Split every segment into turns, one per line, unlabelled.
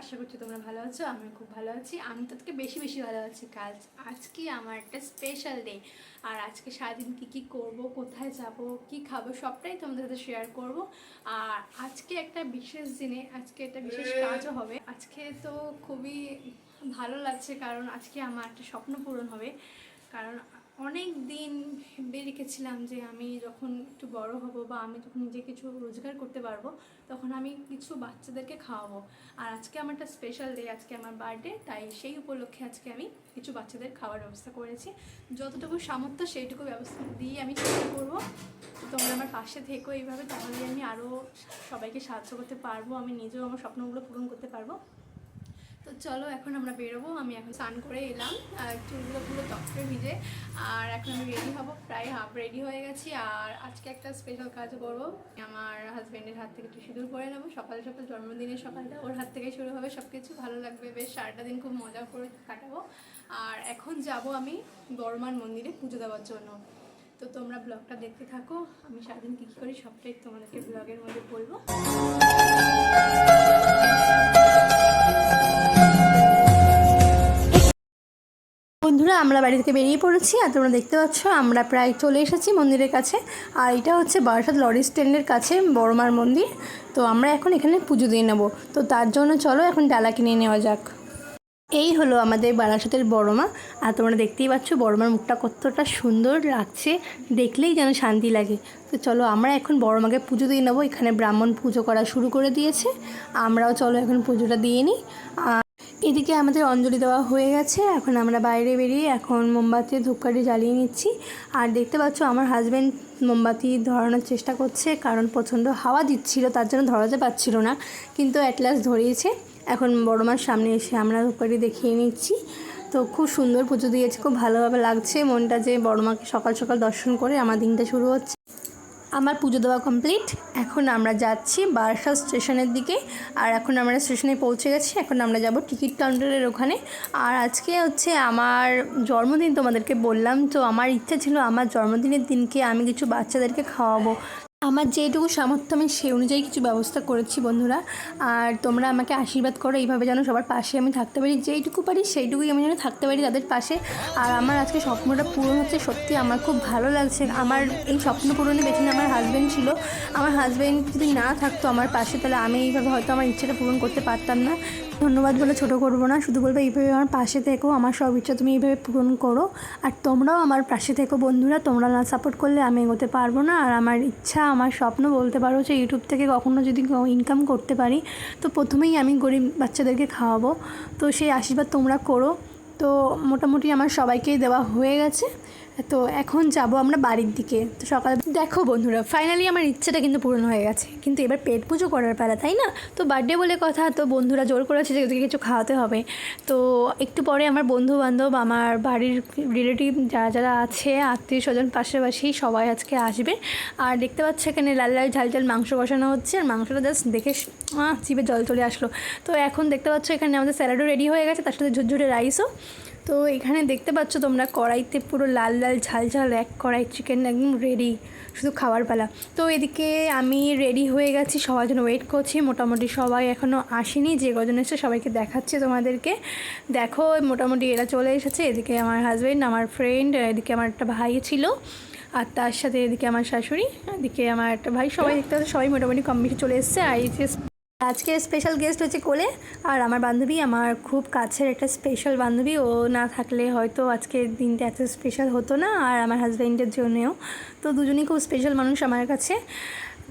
আশা করছি তোমরা ভালো আছো। আমি খুব ভালো আছি। আমি তো থেকে বেশি বেশি ভালো আছি। আজকে আমার একটা স্পেশাল ডে। আর আজকে সারাদিন কী করব, কোথায় যাব, কি খাবো, সবটাই তোমাদের সাথে শেয়ার করব। আর আজকে একটা বিশেষ দিনে আজকে একটা বিশেষ কাজও হবে। আজকে তো খুবই ভালো লাগছে, কারণ আজকে আমার একটা স্বপ্ন পূরণ হবে। কারণ অনেক দিন ভেবে রেখেছিলাম যে আমি যখন একটু বড় হব বা আমি যখন নিজে কিছু রোজগার করতে পারবো, তখন আমি কিছু বাচ্চাদেরকে খাওয়াবো। আর আজকে আমার একটা স্পেশাল ডে, আজকে আমার বার্থডে, তাই সেই উপলক্ষে আজকে আমি কিছু বাচ্চাদের খাওয়ার ব্যবস্থা করেছি। যতটুকু সামর্থ্য সেইটুকু ব্যবস্থা দিয়ে আমি চেষ্টা করবো। তো তোমরা আমার পাশে থেকো এইভাবে, তাহলে আমি আরও সবাইকে সাহায্য করতে পারবো, আমি নিজেও আমার স্বপ্নগুলো পূরণ করতে পারবো। তো চলো এখন আমরা বেরোবো। আমি এখন স্নান করে এলাম, চুলগুলো পুরো চকচকে ভিজে। আর এখন আমি রেডি হব, প্রায় হাফ রেডি হয়ে গেছি। আর আজকে একটা স্পেশাল কাজ করবো, আমার হাজব্যান্ডের হাত থেকে একটু সিঁদুর পরে নেবো। সকালে সকাল জন্মদিনের সকালটা ওর হাত থেকে শুরু হবে, সব কিছু ভালো লাগবে, বেশ সারাটা দিন খুব মজা করে কাটাবো। আর এখন যাব আমি বড়মার মন্দিরে পুজো দেওয়ার জন্য। তো তোমরা ব্লগটা দেখতে থাকো, আমি সারাদিন কী করি সবটাই তোমাদেরকে ব্লগের মধ্যে বলবো। বন্ধুরা, আমরা বাড়ি থেকে বেরিয়ে পড়েছি। আর তোমরা দেখতে পাচ্ছ আমরা প্রায় চলে এসেছি মন্দিরের কাছে। আর এটা হচ্ছে বারাসাত লরি স্ট্যান্ডের কাছে বড়মার মন্দির। তো আমরা এখন এখানে পুজো দিয়ে নেব। তো তার জন্য চলো এখন ডালা কিনে নেওয়া যাক। এই হলো আমাদের বারাসাতের বড়মা। আর তোমরা দেখতেই পাচ্ছ বড়মার মুখটা কতটা সুন্দর লাগছে, দেখলেই যেন শান্তি লাগে। তো চলো আমরা এখন বড়মাকে পুজো দিয়ে নেবো। এখানে ব্রাহ্মণ পুজো করা শুরু করে দিয়েছে, আমরাও চলো এখন পুজোটা দিয়ে নিই। এদিকে আমাদের অঞ্জলি দেওয়া হয়ে গেছে। এখন আমরা বাইরে বেরিয়ে এখন মোমবাতি ধূপকাঠি জ্বালিয়ে নিচ্ছি। আর দেখতে পাচ্ছ আমার হাজব্যান্ড মোমবাতি ধরানোর চেষ্টা করছে, কারণ প্রচণ্ড হাওয়া দিচ্ছিল, তার জন্য ধরাতে পারছিল না, কিন্তু অ্যাট লাস্ট ধরিয়েছে। এখন বড়মার সামনে এসে আমরা ধূপকাঠি দেখিয়ে নিচ্ছি। তো খুব সুন্দর পুজো দিয়েছে, খুব ভালোভাবে লাগছে মনটা যে বড়মাকে সকাল সকাল দর্শন করে আমার দিনটা শুরু হচ্ছে। আমার পুজো দেওয়া কমপ্লিট। এখন আমরা যাচ্ছি বারাসাত স্টেশনের দিকে। আর এখন আমরা স্টেশনে পৌঁছে গেছি। এখন আমরা যাব টিকিট কাউন্টারের ওখানে। আর আজকে হচ্ছে আমার জন্মদিন, তোমাদেরকে বললাম তো আমার ইচ্ছা ছিল আমার জন্মদিনের দিনকে আমি কিছু বাচ্চাদেরকে খাওয়াবো। আমার যেটুকু সামর্থ্য আমি সেই অনুযায়ী কিছু ব্যবস্থা করেছি বন্ধুরা। আর তোমরা আমাকে আশীর্বাদ করো, এইভাবে যেন সবার পাশে আমি থাকতে পারি, যেইটুকু পারি সেইটুকুই আমি যেন থাকতে পারি তাদের পাশে। আর আমার আজকে স্বপ্নটা পূরণ হচ্ছে, সত্যি আমার খুব ভালো লাগছে। আমার এই স্বপ্ন পূরণের পেছনে আমার হাজব্যান্ড ছিল। আমার হাজব্যান্ড যদি না থাকতো আমার পাশে, তাহলে আমি এইভাবে হয়তো আমার ইচ্ছেটা পূরণ করতে পারতাম না। ধন্যবাদ বলে ছোটো করবো না, শুধু বলবো এইভাবে আমার পাশে থেকো, আমার সব ইচ্ছা তুমি এইভাবে পূরণ করো। আর তোমরাও আমার পাশে থেকো বন্ধুরা, তোমরা না সাপোর্ট করলে আমি এগোতে পারবো না। আর আমার ইচ্ছা, আমার স্বপ্ন বলতে পারো যে ইউটিউব থেকে কখনো যদি ইনকাম করতে পারি, তো প্রথমেই আমি গরিব বাচ্চাদেরকে খাওয়াবো। তো সেই আশীর্বাদ তোমরা করো। তো মোটামুটি আমার সবাইকেই দেওয়া হয়ে গেছে। তো এখন যাব আমরা বাড়ির দিকে। তো সকালে দেখো বন্ধুরা, ফাইনালি আমার ইচ্ছেটা কিন্তু পূরণ হয়ে গেছে, কিন্তু এবার পেট পুজো করার পালা, তাই না? তো বার্থডে বলে কথা, তো বন্ধুরা জোর করেছে যে ওদেরকে কিছু খাওয়াতে হবে। তো একটু পরে আমার বন্ধু বান্ধব, আমার বাড়ির রিলেটিভ যারা যারা আছে, আত্মীয় স্বজন পাশাপাশি সবাই আজকে আসবে। আর দেখতে পাচ্ছ এখানে লাল লাল ঝাল ঝাল মাংস বসানো হচ্ছে। আর মাংসটা জাস্ট দেখে জিভে জল চলে আসলো। তো এখন দেখতে পাচ্ছ এখানে আমাদের স্যালাডও রেডি হয়ে গেছে, তার সাথে ঝুরঝুরে রাইসও। তো এখানে দেখতে পাচ্ছ তোমরা কড়াইতে পুরো লাল লাল ঝাল ঝাল এক কড়াই চিকেন একদম রেডি, শুধু খাওয়ার পালা। তো এদিকে আমি রেডি হয়ে গেছি, সবার জন্য ওয়েট করছি। মোটামুটি সবাই এখনও আসেনি, যে কজন এসেছে সবাইকে দেখাচ্ছে তোমাদেরকে। দেখো মোটামুটি এরা চলে এসেছে। এদিকে আমার হাজব্যান্ড, আমার ফ্রেন্ড, এদিকে আমার একটা ভাই ছিল, আর তার সাথে এদিকে আমার শাশুড়ি, এদিকে আমার একটা ভাই, সবাই দেখতে পাচ্ছে সবাই মোটামুটি কম বেশি চলে এসেছে। আর এই যে আজকে স্পেশাল গেস্ট হচ্ছে কোলে, আর আমার বান্ধবী, আমার খুব কাছের একটা স্পেশাল বান্ধবী। ও না থাকলে হয়তো আজকের দিনটা এত স্পেশাল হতো না, আর আমার হাজব্যান্ডের জন্যেও। তো দুজনেই খুব স্পেশাল মানুষ আমার কাছে।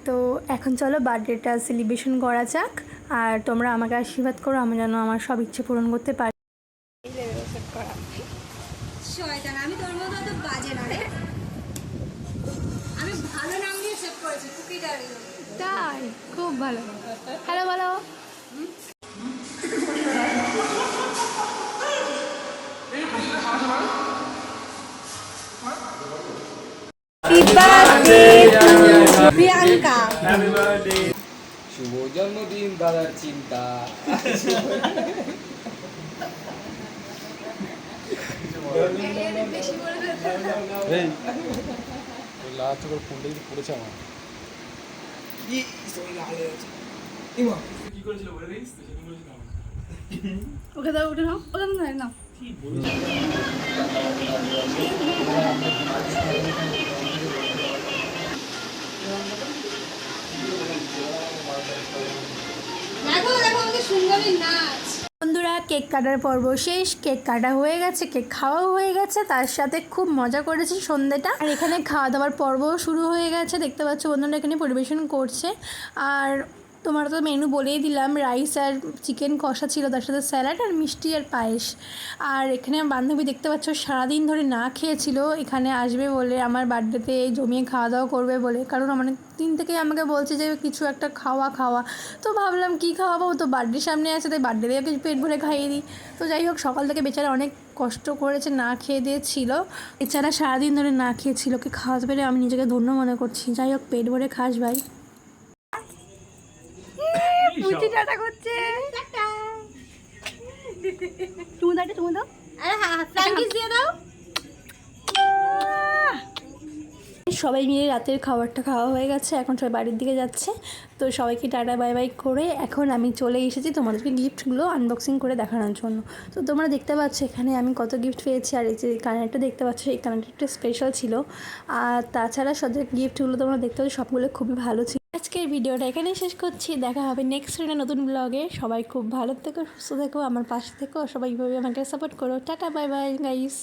তো এখন চলো বার্থডেটা সেলিব্রেশন করা যাক। আর তোমরা আমাকে আশীর্বাদ করো, আমি যেন আমার সব ইচ্ছে পূরণ করতে পারি।
আমি তোর মতো অত বাজে না রে, আমি ভালো নাম দিয়ে সেভ করেছি কুকিটার।
তাই খুব ভালো। হ্যালো বলো।
প্রিয়াঙ্কা,
শুভ জন্মদিন দাদার চিন্তা। পড়েছে আমার কি করেছিল বলে দিস?
ওকে দাও, ওটা নাও, ওটা নাও, নাও।
দেখো দেখো আমাদের সুন্দরী নাচ।
বন্ধুরা কেক কাটার পর্ব শেষ, কেক কাটা হয়ে গেছে, কেক খাওয়াও হয়ে গেছে, তার সাথে খুব মজা করেছি সন্ধ্যেটা। আর এখানে খাওয়া দাওয়ার পর্বও শুরু হয়ে গেছে, দেখতে পাচ্ছ বন্ধুরা এখানে পরিবেশন করছে। আর তোমার তো মেনু বলেই দিলাম, রাইস আর চিকেন কষা ছিল, তার সাথে স্যালাড আর মিষ্টি আর পায়েস। আর এখানে বান্ধবী দেখতে পাচ্ছ সারাদিন ধরে না খেয়েছিল, এখানে আসবে বলে আমার বার্থডেতে জমিয়ে খাওয়া দাওয়া করবে বলে, কারণ অনেক দিন থেকেই আমাকে বলছে যে কিছু একটা খাওয়া। তো ভাবলাম কি খাওয়াবো, তো বার্থডের সামনে আছে, তাই বার্থডেতে ওকে পেট ভরে খাইয়ে দিই। তো যাই হোক, সকাল থেকে বেচারা অনেক কষ্ট করেছে, না খেয়ে দিয়েছিল, এছাড়া সারাদিন ধরে না খেয়েছিল, ওকে খাওয়াতে পেরে আমি নিজেকে ধন্য মনে করছি। যাই হোক, পেট ভরে খাস ভাই। পুচি টাটা করছে, তুমি দাও,
আরে হ্যাঁ ফ্র্যাঙ্কিস দিয়ে দাও।
সবাই মিলে রাতের খাবারটা খাওয়া হয়ে গেছে, এখন সবাই বাড়ির দিকে যাচ্ছে। তো সবাইকে টাটা বাই বাই করে এখন আমি চলে এসেছি তোমাদেরকে গিফটগুলো আনবক্সিং করে দেখানোর জন্য। তো তোমরা দেখতে পাচ্ছ এখানে আমি কত গিফট পেয়েছি, আর এই যে কানেরটা দেখতে পাচ্ছ, এই কানেরটা স্পেশাল ছিল। আর তাছাড়া সব গিফটগুলো তোমরা দেখতে পাচ্ছ সবগুলো খুবই ভালো ছিল। আজকের ভিডিওটা এখানেই শেষ করছি, দেখা হবে নেক্সট একটা নতুন ব্লগে। সবাই খুব ভালো থেকো, সুস্থ থেকো, আমার পাশে থেকো, সবাই এইভাবে আমাকে সাপোর্ট করো। Tata bye bye guys.